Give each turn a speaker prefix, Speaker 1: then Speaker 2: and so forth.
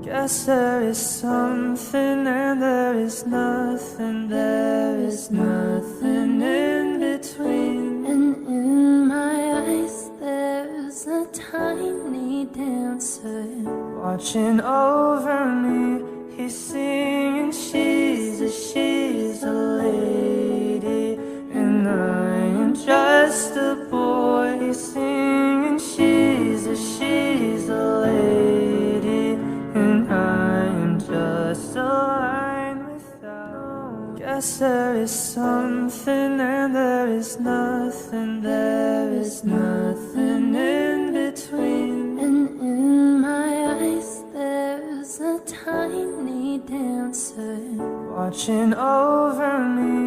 Speaker 1: Guess there is something and there is nothing, there is nothing in between. And in my eyes there's a tiny dancer watching over me. He's singing, she's a lady, and I am just a boy. He's singing, she's a lady, and I am just a line without. Guess there is something and there is nothing, there is nothing in between. And in my eyes there's a tiny dancer watching over me.